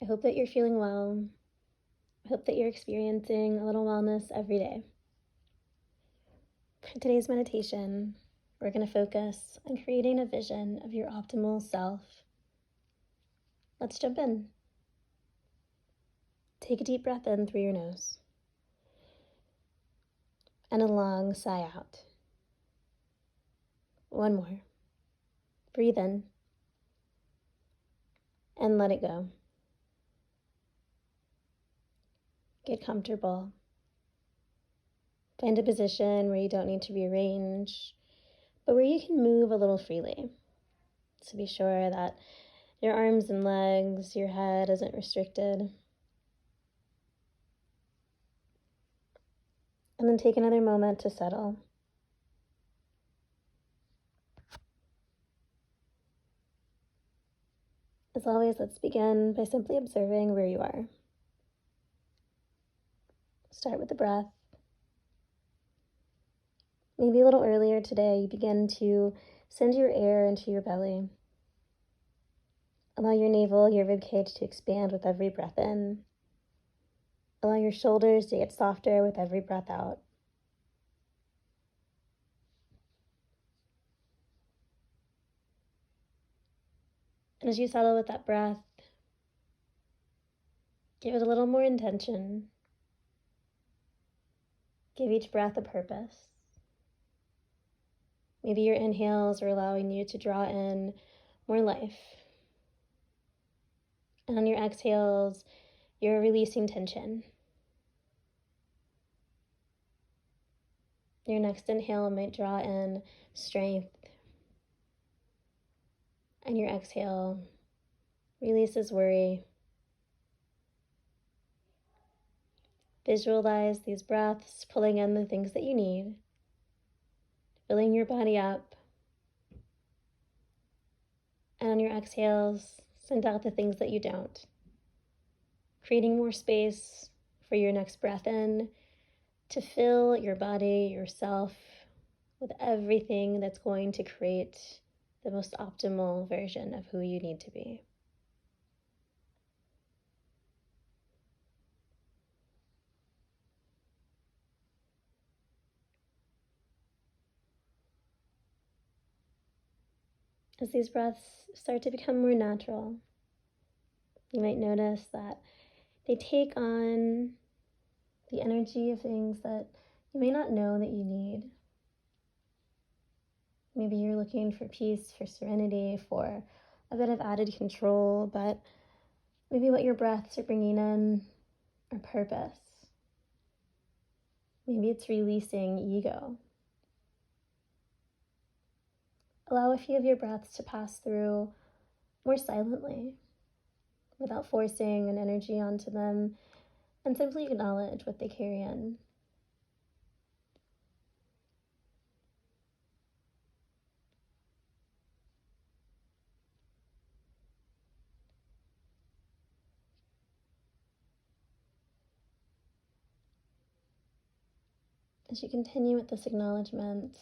I hope that you're feeling well. I hope that you're experiencing a little wellness every day. For today's meditation, we're going to focus on creating a vision of your optimal self. Let's jump in. Take a deep breath in through your nose and a long sigh out. One more. Breathe in and let it go. Get comfortable. Find a position where you don't need to rearrange, but where you can move a little freely. So be sure that your arms and legs, your head isn't restricted. And then take another moment to settle. As always, let's begin by simply observing where you are. Start with the breath. Maybe a little earlier today, you begin to send your air into your belly. Allow your navel, your ribcage to expand with every breath in. Allow your shoulders to get softer with every breath out. And as you settle with that breath, give it a little more intention. Give each breath a purpose. Maybe your inhales are allowing you to draw in more life. And on your exhales, you're releasing tension. Your next inhale might draw in strength. And your exhale releases worry. Visualize these breaths pulling in the things that you need, filling your body up. And on your exhales, send out the things that you don't, creating more space for your next breath in to fill your body, yourself, with everything that's going to create the most optimal version of who you need to be. As these breaths start to become more natural, you might notice that they take on the energy of things that you may not know that you need. Maybe you're looking for peace, for serenity, for a bit of added control, but maybe what your breaths are bringing in are purpose. Maybe it's releasing ego. Allow a few of your breaths to pass through more silently, without forcing an energy onto them, and simply acknowledge what they carry in. As you continue with this acknowledgement,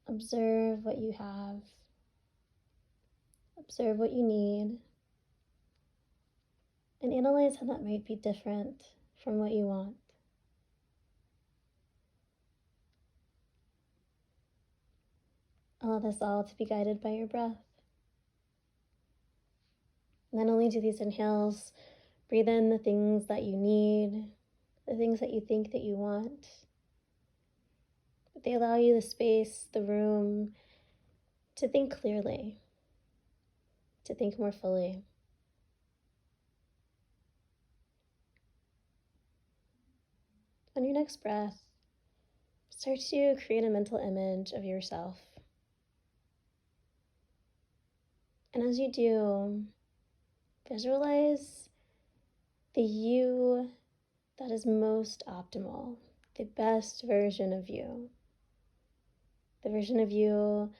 observe what you have, observe what you need, and analyze how that might be different from what you want. Allow this all to be guided by your breath. Not only do these inhales breathe in the things that you need, the things that you think that you want, but they allow you the space, the room to think clearly, to think more fully. On your next breath, start to create a mental image of yourself. And as you do, visualize the you that is most optimal, the best version of you, the version of you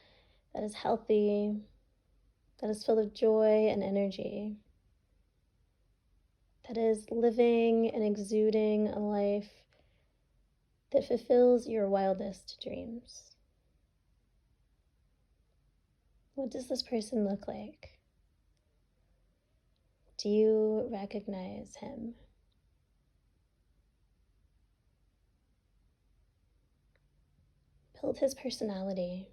that is healthy, that is full of joy and energy, that is living and exuding a life that fulfills your wildest dreams. What does this person look like? Do you recognize him? Build his personality.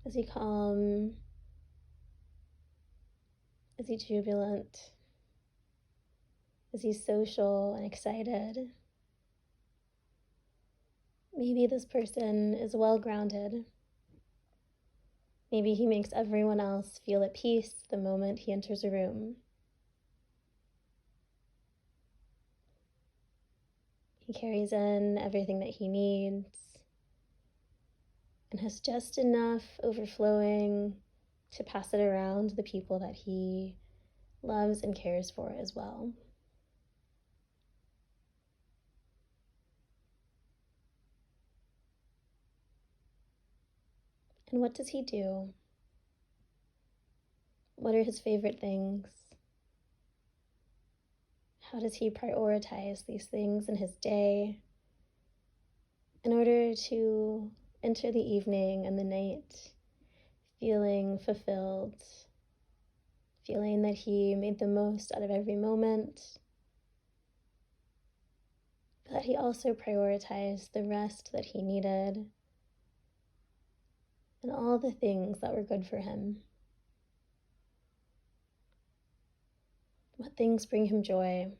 Is he calm? Is he jubilant? Is he social and excited? Maybe this person is well grounded. Maybe he makes everyone else feel at peace the moment he enters a room. He carries in everything that he needs and has just enough overflowing to pass it around to the people that he loves and cares for as well. And what does he do? What are his favorite things? How does he prioritize these things in his day in order to enter the evening and the night feeling fulfilled, feeling that he made the most out of every moment, but that he also prioritized the rest that he needed and all the things that were good for him? What things bring him joy?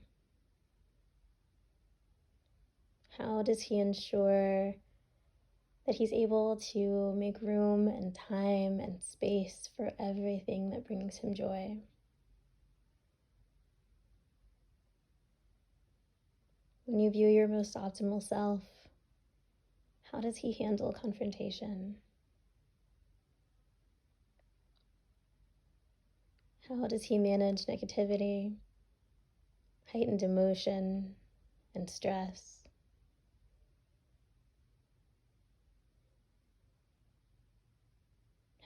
How does he ensure that he's able to make room and time and space for everything that brings him joy? When you view your most optimal self, how does he handle confrontation? How does he manage negativity, heightened emotion, and stress?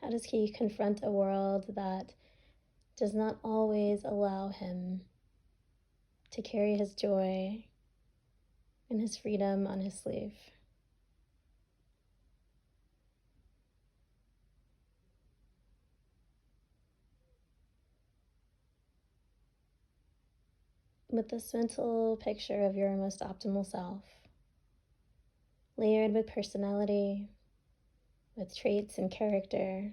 How does he confront a world that does not always allow him to carry his joy and his freedom on his sleeve? With this mental picture of your most optimal self, layered with personality, with traits and character,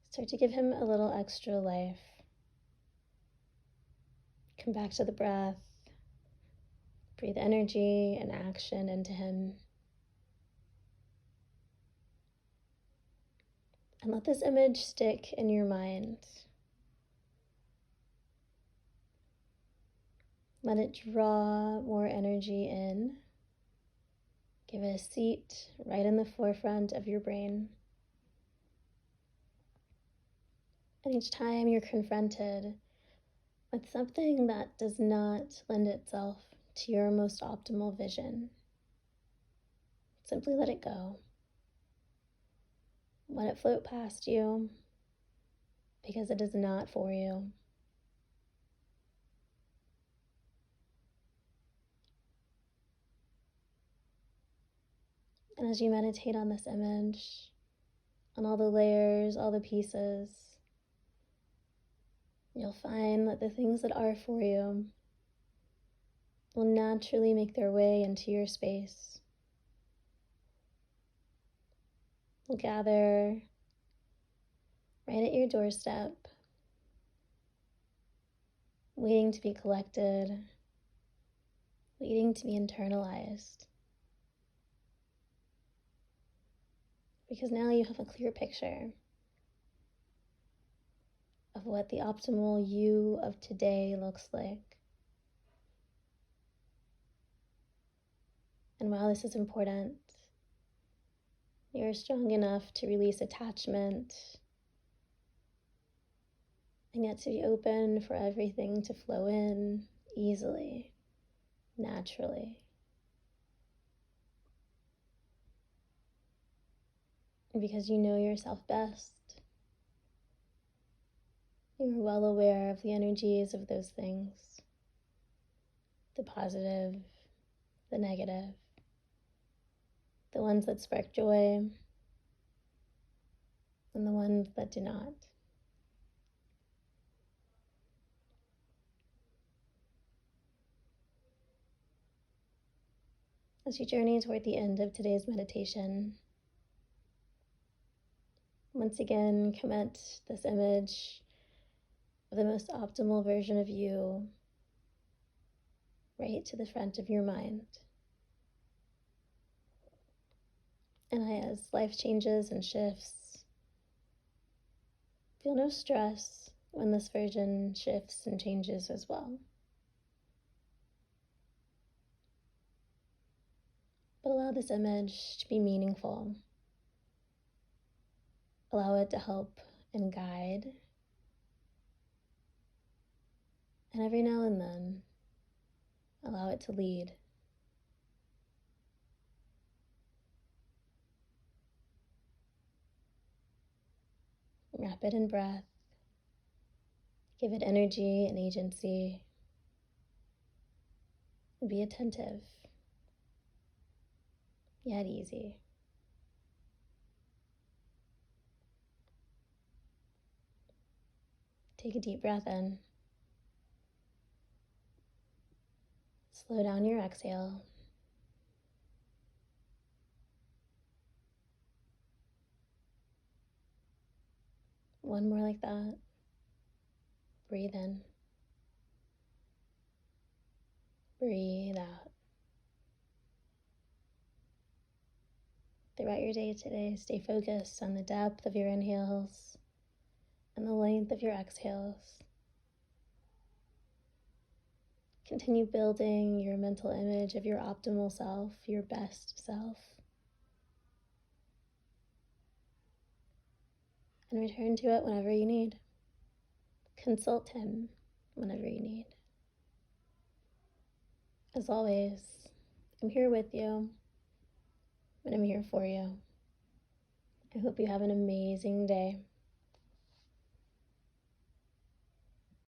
start to give him a little extra life. Come back to the breath. Breathe energy and action into him. And let this image stick in your mind. Let it draw more energy in. Give it a seat right in the forefront of your brain. And each time you're confronted with something that does not lend itself to your most optimal vision, simply let it go. Let it float past you, because it is not for you. And as you meditate on this image, on all the layers, all the pieces, you'll find that the things that are for you will naturally make their way into your space. Will gather right at your doorstep, waiting to be collected, waiting to be internalized. Because now you have a clear picture of what the optimal you of today looks like. And while this is important, you're strong enough to release attachment and yet to be open for everything to flow in easily, naturally. Because you know yourself best. You're well aware of the energies of those things, the positive, the negative, the ones that spark joy, and the ones that do not. As you journey toward the end of today's meditation, once again, commit this image of the most optimal version of you right to the front of your mind. And as life changes and shifts, feel no stress when this version shifts and changes as well. But allow this image to be meaningful. Allow it to help and guide. And every now and then, allow it to lead. Wrap it in breath. Give it energy and agency. And be attentive, yet easy. Take a deep breath in. Slow down your exhale. One more like that. Breathe in. Breathe out. Throughout your day today, stay focused on the depth of your inhales and the length of your exhales. Continue building your mental image of your optimal self, your best self. And return to it whenever you need. Consult him whenever you need. As always, I'm here with you, and I'm here for you. I hope you have an amazing day.